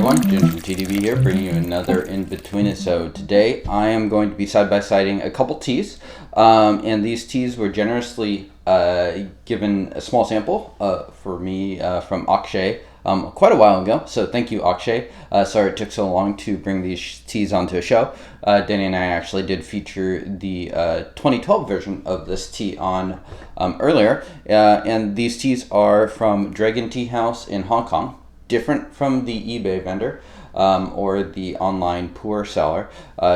everyone, Jim from TeaDB here, bringing you another Inbetweenisode. Today I am going to be side-by-siding a couple teas, and these teas were generously given a small sample for me from Akshay quite a while ago, so thank you, Akshay. Sorry it took so long to bring these teas onto a show. Danny and I actually did feature the 2012 version of this tea on earlier, and these teas are from Dragon Tea House in Hong Kong. Different from the eBay vendor or the online Pu'erh seller.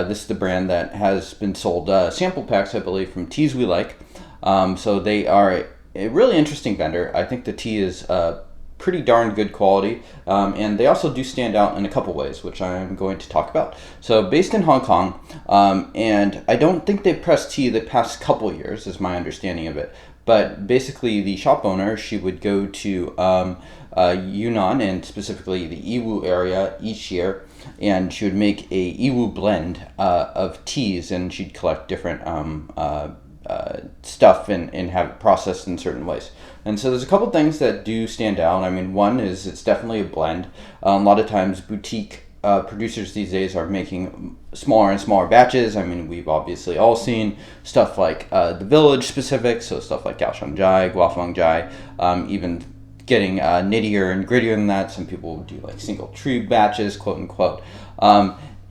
This is the brand that has been sold sample packs, I believe, from Teas We Like. So they are a really interesting vendor. I think the tea is pretty darn good quality, and they also do stand out in a couple ways, which I'm going to talk about. So based in Hong Kong, and I don't think they've pressed tea the past couple years, is my understanding of it. But basically, the shop owner, she would go to Yunnan and specifically the Yiwu area each year, and she would make a Yiwu blend of teas, and she'd collect different stuff and have it processed in certain ways. And so there's a couple things that do stand out. I mean, one is it's definitely a blend. A lot of times boutique producers these days are making smaller and smaller batches. I mean, we've obviously all seen stuff like the village specific, so stuff like Kaohsiung Jai, Guafang Jai, even getting nittier and grittier than that. Some people do like single tree batches, quote unquote.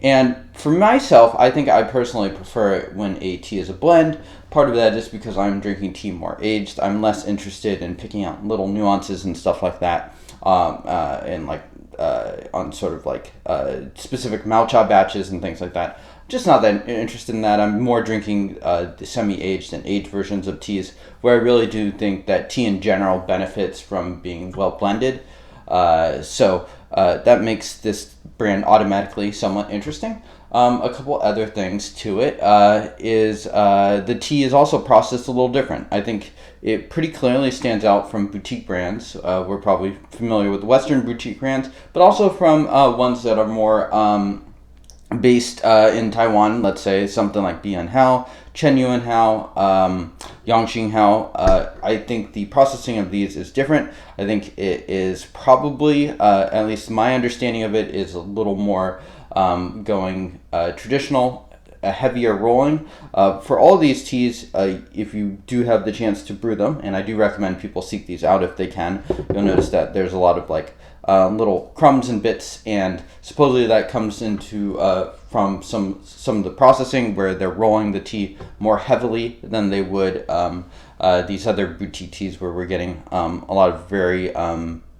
And for myself, I think I personally prefer it when a tea is a blend. Part of that is because I'm drinking tea more aged. I'm less interested in picking out little nuances and stuff like that, and like on sort of like specific Malcha batches and things like that. Just not that interested in that. I'm more drinking the semi-aged and aged versions of teas, where I really do think that tea in general benefits from being well blended. So that makes this brand automatically somewhat interesting. A couple other things to it is the tea is also processed a little different. I think it pretty clearly stands out from boutique brands. We're probably familiar with Western boutique brands, but also from ones that are more based in Taiwan. Let's say something like Bian Hao, Chen Yuan Hao, Yangqing Hao. I think the processing of these is different. I think it is probably, at least my understanding of it, is a little more going traditional, a heavier rolling. For all these teas, if you do have the chance to brew them, and I do recommend people seek these out if they can, you'll notice that there's a lot of like little crumbs and bits, and supposedly that comes into from some of the processing where they're rolling the tea more heavily than they would these other boutique teas, where we're getting a lot of very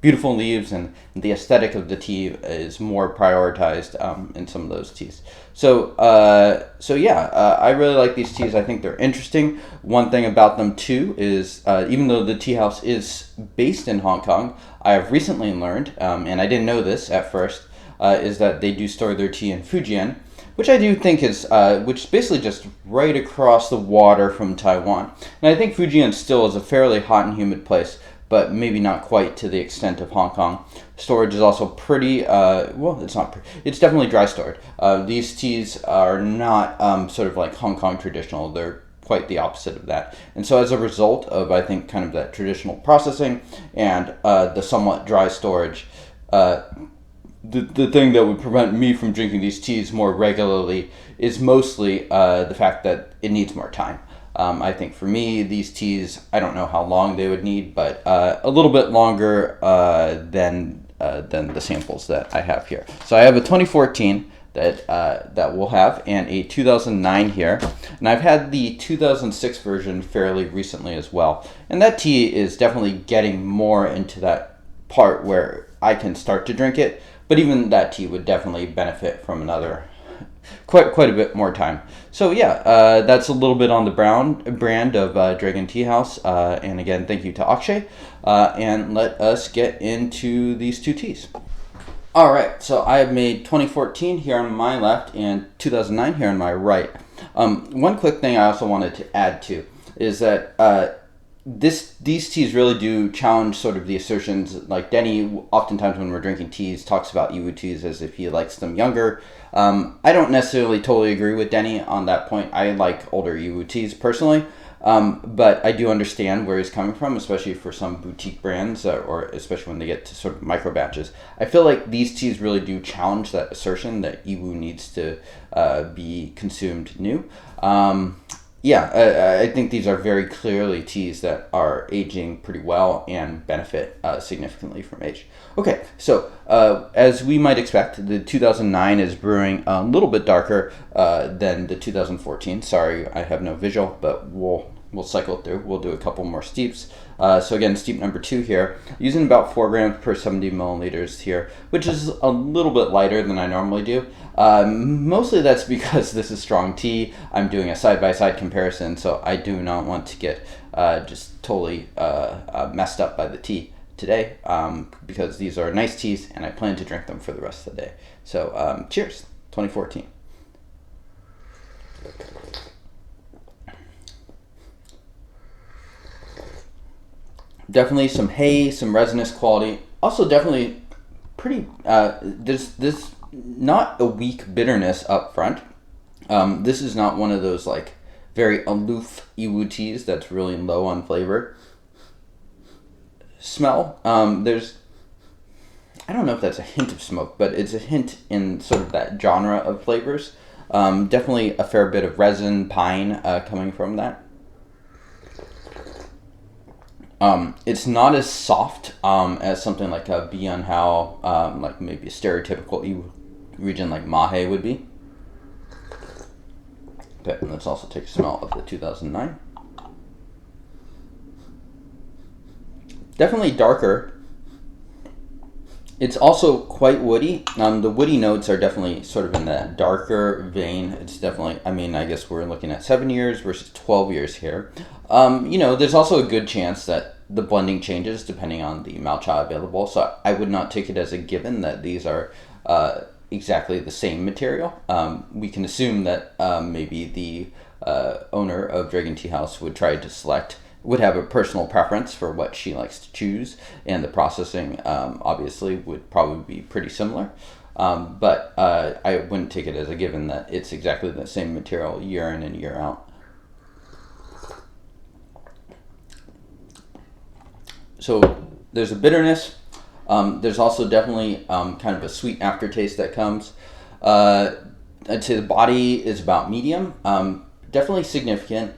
beautiful leaves, and the aesthetic of the tea is more prioritized in some of those teas. So I really like these teas. I think they're interesting. One thing about them too is even though the tea house is based in Hong Kong, I have recently learned, and I didn't know this at first, is that they do store their tea in Fujian, which I do think is, which is basically just right across the water from Taiwan. And I think Fujian still is a fairly hot and humid place, but maybe not quite to the extent of Hong Kong. Storage is also pretty, well, it's not, it's definitely dry stored. These teas are not sort of like Hong Kong traditional. They're quite the opposite of that. And so as a result of, I think, kind of that traditional processing and the somewhat dry storage, the thing that would prevent me from drinking these teas more regularly is mostly the fact that it needs more time. I think for me, these teas, I don't know how long they would need, but a little bit longer than the samples that I have here. So I have a 2014 that we'll have, and a 2009 here, and I've had the 2006 version fairly recently as well. And that tea is definitely getting more into that part where I can start to drink it, but even that tea would definitely benefit from another quite a bit more time. So yeah, that's a little bit on the brand of Dragon Tea House. And again, thank you to Akshay. And let us get into these two teas. All right, so I have made 2014 here on my left and 2009 here on my right. One quick thing I also wanted to add to is that these teas really do challenge sort of the assertions. Like Denny, oftentimes when we're drinking teas, talks about Yiwu teas as if he likes them younger. I don't necessarily totally agree with Denny on that point. I like older Yiwu teas personally. But I do understand where he's coming from, especially for some boutique brands, or especially when they get to sort of micro batches. I feel like these teas really do challenge that assertion that Yiwu needs to be consumed new. Yeah, I think these are very clearly teas that are aging pretty well and benefit significantly from age. Okay, so as we might expect, the 2009 is brewing a little bit darker than the 2014. Sorry, I have no visual, but we'll cycle through. We'll do a couple more steeps. So again, steep number 2 here, using about 4 grams per 70 milliliters here, which is a little bit lighter than I normally do. Mostly that's because this is strong tea. I'm doing a side-by-side comparison, so I do not want to get just totally messed up by the tea today, because these are nice teas and I plan to drink them for the rest of the day. So cheers, 2014. Definitely some hay, some resinous quality. Also definitely pretty, there's not a weak bitterness up front. This is not one of those like very aloof Yiwu teas that's really low on flavor. Smell, there's, I don't know if that's a hint of smoke, but it's a hint in sort of that genre of flavors. Definitely a fair bit of resin, pine coming from that. It's not as soft as something like a Bian Hao, like maybe a stereotypical Yiwu region like Mahe would be. Okay, and let's also take a smell of the 2009. Definitely darker. It's also quite woody. The woody notes are definitely sort of in that darker vein. It's definitely, I mean, I guess we're looking at 7 years versus 12 years here. You know, there's also a good chance that the blending changes depending on the matcha available. So I would not take it as a given that these are exactly the same material. We can assume that maybe the owner of Dragon Tea House would try to select, would have a personal preference for what she likes to choose, and the processing obviously would probably be pretty similar. But I wouldn't take it as a given that it's exactly the same material year in and year out. So there's a bitterness. There's also definitely kind of a sweet aftertaste that comes. I'd say the body is about medium. Definitely significant.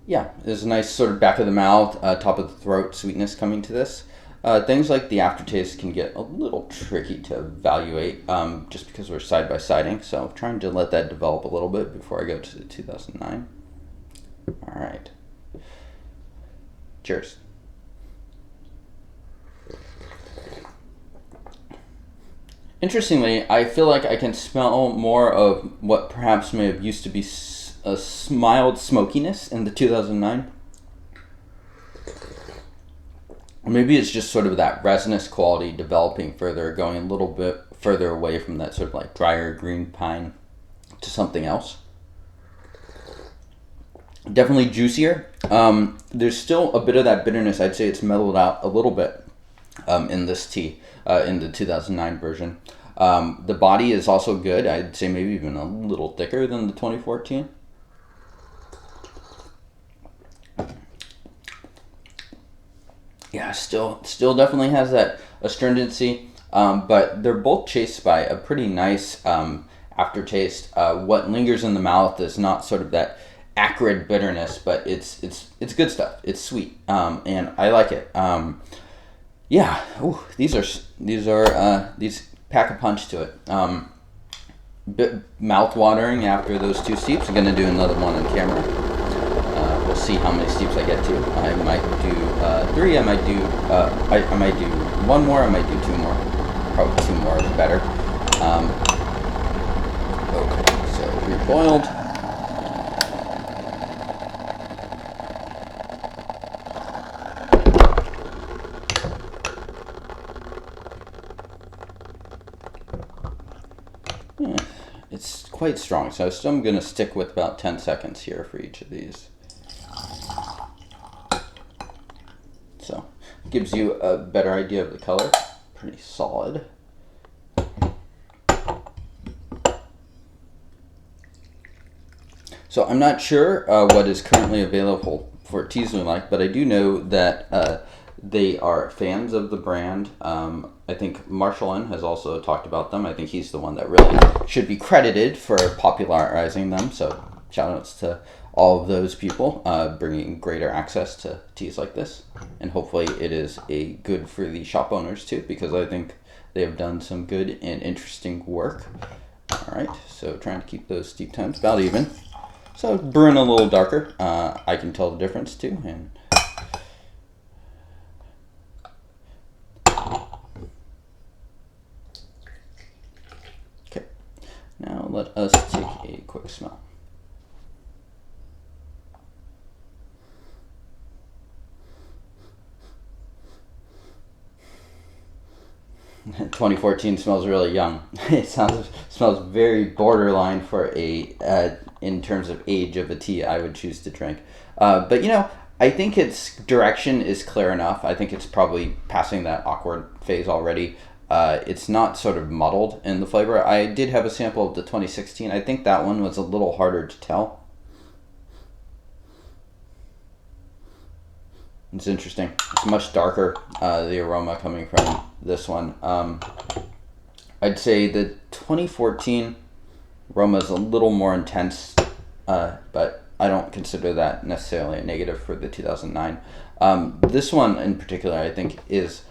Yeah, there's a nice sort of back of the mouth, top of the throat sweetness coming to this. Things like the aftertaste can get a little tricky to evaluate just because we're side-by-siding. So I'm trying to let that develop a little bit before I go to the 2009. All right. Cheers. Interestingly, I feel like I can smell more of what perhaps may have used to be a mild smokiness in the 2009. Maybe it's just sort of that resinous quality developing further, going a little bit further away from that sort of like drier green pine to something else. Definitely juicier. There's still a bit of that bitterness. I'd say it's mellowed out a little bit in this tea, in the 2009 version. The body is also good. I'd say maybe even a little thicker than the 2014. Yeah, still definitely has that astringency, but they're both chased by a pretty nice aftertaste. What lingers in the mouth is not sort of that acrid bitterness, but it's good stuff. It's sweet, and I like it. Yeah, ooh, these pack a punch to it. Bit mouth watering after those 2 steeps. I'm gonna do another one on camera. We'll see how many steeps I get to. I might do 3. I might do I might do 1 more. I might do 2 more. Probably 2 more is better. Okay, so reboiled. Yeah, it's quite strong, so I'm going to stick with about 10 seconds here for each of these. So, gives you a better idea of the color. Pretty solid. So I'm not sure what is currently available for teas we like, but I do know that they are fans of the brand. I think Marshallin has also talked about them. I think he's the one that really should be credited for popularizing them. So shout outs to all of those people bringing greater access to teas like this. And hopefully it is a good for the shop owners too, because I think they have done some good and interesting work. All right, so trying to keep those steep times about even. So brewing a little darker, I can tell the difference too. And okay, now let us take a quick smell. "2014 smells really young." It smells very borderline for a in terms of age of a tea I would choose to drink. But you know, I think its direction is clear enough. I think it's probably passing that awkward phase already. It's not sort of muddled in the flavor. I did have a sample of the 2016. I think that one was a little harder to tell. It's interesting. It's much darker, the aroma coming from this one. I'd say the 2014 aroma is a little more intense, but I don't consider that necessarily a negative for the 2009. This one in particular, I think, is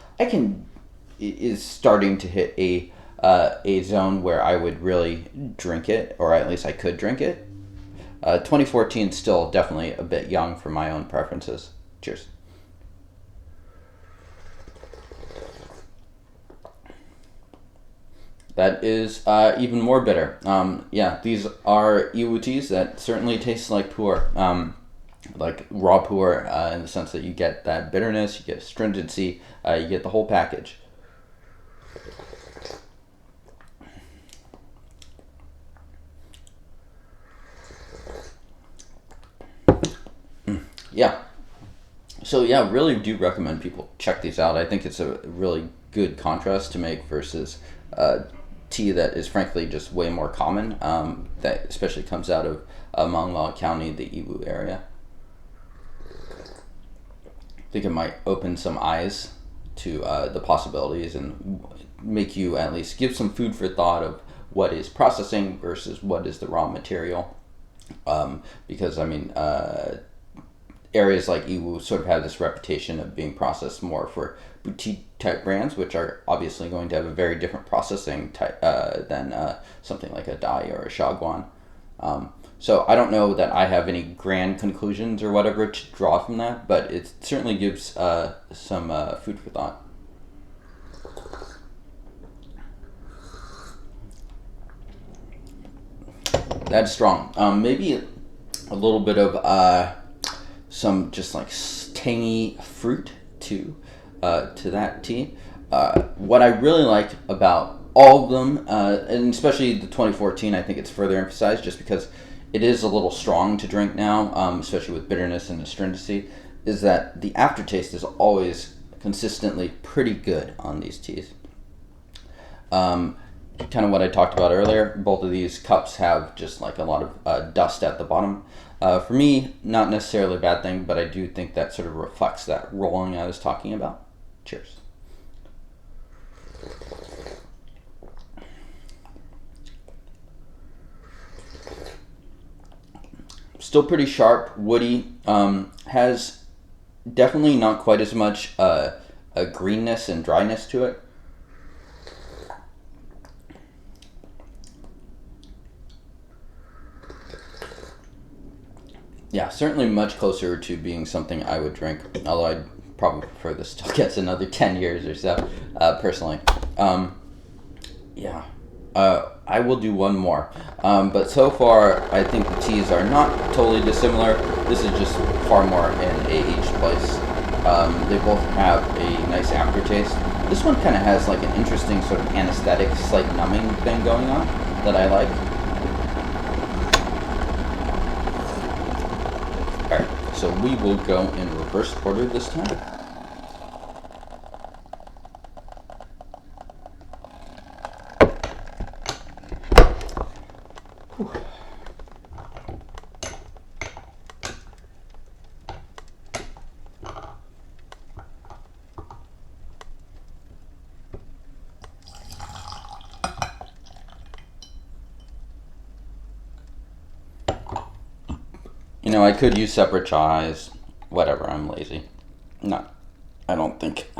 starting to hit a zone where I would really drink it, or at least I could drink it. 2014 is still definitely a bit young for my own preferences. Cheers. That is even more bitter. Yeah, these are Yiwu teas that certainly taste like Pu'erh, like raw Pu'erh, in the sense that you get that bitterness, you get astringency, you get the whole package. Yeah. So yeah, really do recommend people check these out. I think it's a really good contrast to make versus tea that is frankly just way more common, that especially comes out of Mangla County, the Yiwu area. I think it might open some eyes to the possibilities and make you at least give some food for thought of what is processing versus what is the raw material. Because I mean, areas like Yiwu sort of have this reputation of being processed more for boutique type brands, which are obviously going to have a very different processing type than something like a Dai or a Shaguan. So I don't know that I have any grand conclusions or whatever to draw from that, but it certainly gives some food for thought. That's strong. Maybe a little bit of some just like tangy fruit to that tea. What I really like about all of them, and especially the 2014, I think it's further emphasized just because it is a little strong to drink now, especially with bitterness and astringency, is that the aftertaste is always consistently pretty good on these teas. Kind of what I talked about earlier, both of these cups have just like a lot of dust at the bottom. For me, not necessarily a bad thing, but I do think that sort of reflects that rolling I was talking about. Cheers. Still pretty sharp, woody, has definitely not quite as much a greenness and dryness to it. Yeah, certainly much closer to being something I would drink, although I'd probably prefer this till gets another 10 years or so, personally. Yeah, I will do one more. But so far, I think the teas are not totally dissimilar. This is just far more in a aged place. They both have a nice aftertaste. This one kind of has like an interesting sort of anesthetic, slight numbing thing going on that I like. Alright, so we will go in reverse order this time. I could use separate chais. Whatever, I'm lazy. I don't think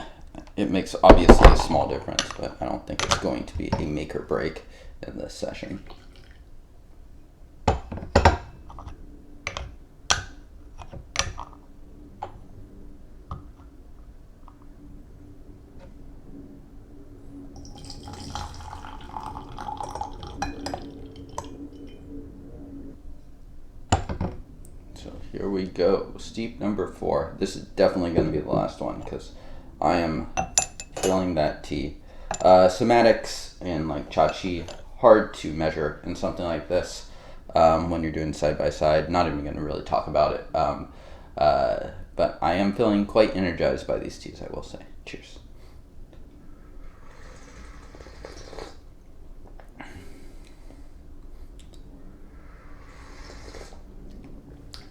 it makes obviously a small difference, but I don't think it's going to be a make or break in this session. Here we go, steep number 4. This is definitely going to be the last one because I am feeling that tea. Somatics and like chachi, hard to measure in something like this when you're doing side by side. Not even going to really talk about it, but I am feeling quite energized by these teas, I will say. Cheers.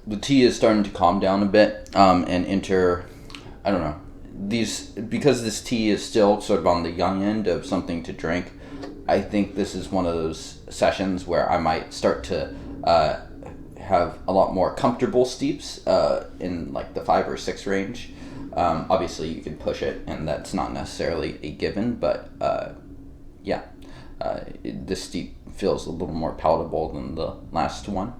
The tea is starting to calm down a bit and enter, I don't know, because this tea is still sort of on the young end of something to drink. I think this is one of those sessions where I might start to have a lot more comfortable steeps in like the 5 or 6 range. Obviously you can push it and that's not necessarily a given, but this steep feels a little more palatable than the last one.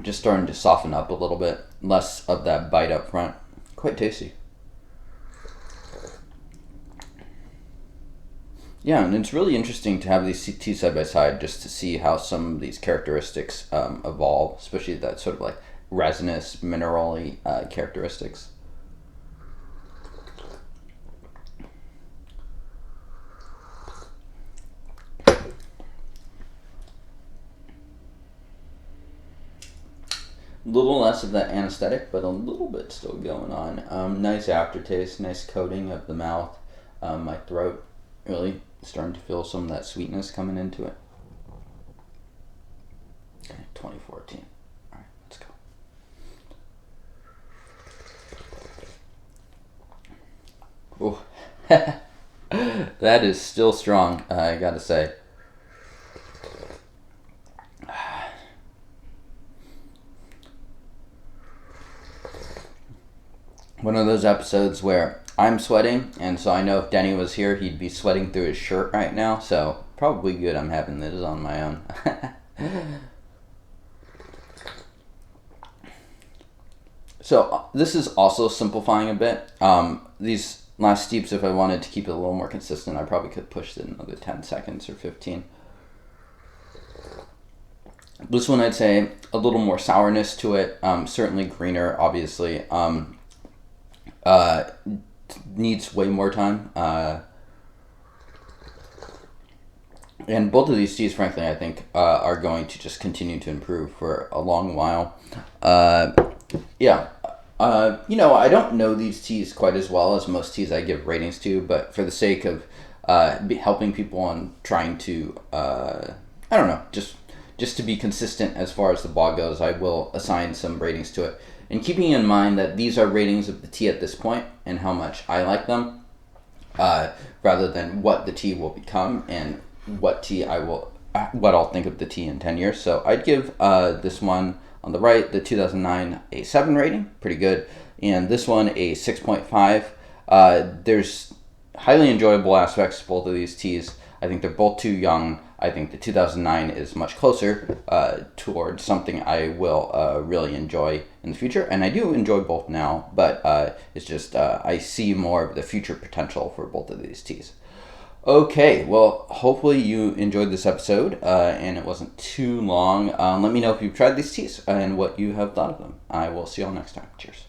Just starting to soften up a little bit, less of that bite up front. Quite tasty. Yeah, and it's really interesting to have these teas side by side just to see how some of these characteristics evolve, especially that sort of like resinous, mineral-y characteristics. A little less of that anesthetic, but a little bit still going on. Nice aftertaste, nice coating of the mouth. My throat really starting to feel some of that sweetness coming into it. Okay, 2014. All right, let's go. Oh, that is still strong, I gotta say. One of those episodes where I'm sweating, and so I know if Denny was here, he'd be sweating through his shirt right now, so probably good I'm having this on my own. So this is also simplifying a bit. These last steeps, if I wanted to keep it a little more consistent, I probably could push it another 10 seconds or 15. This one I'd say a little more sourness to it, certainly greener, obviously. Needs way more time. And both of these teas, frankly, I think are going to just continue to improve for a long while. I don't know these teas quite as well as most teas I give ratings to, but for the sake of helping people and trying to, just to be consistent as far as the blog goes, I will assign some ratings to it. And keeping in mind that these are ratings of the tea at this point and how much I like them, rather than what the tea will become and what I'll think of the tea in 10 years. So I'd give this one on the right, the 2009, a 7 rating, pretty good, and this one a 6.5. There's highly enjoyable aspects to both of these teas. I think they're both too young. I think the 2009 is much closer towards something I will really enjoy in the future. And I do enjoy both now, but it's just I see more of the future potential for both of these teas. Okay, well, hopefully you enjoyed this episode and it wasn't too long. Let me know if you've tried these teas and what you have thought of them. I will see you all next time. Cheers.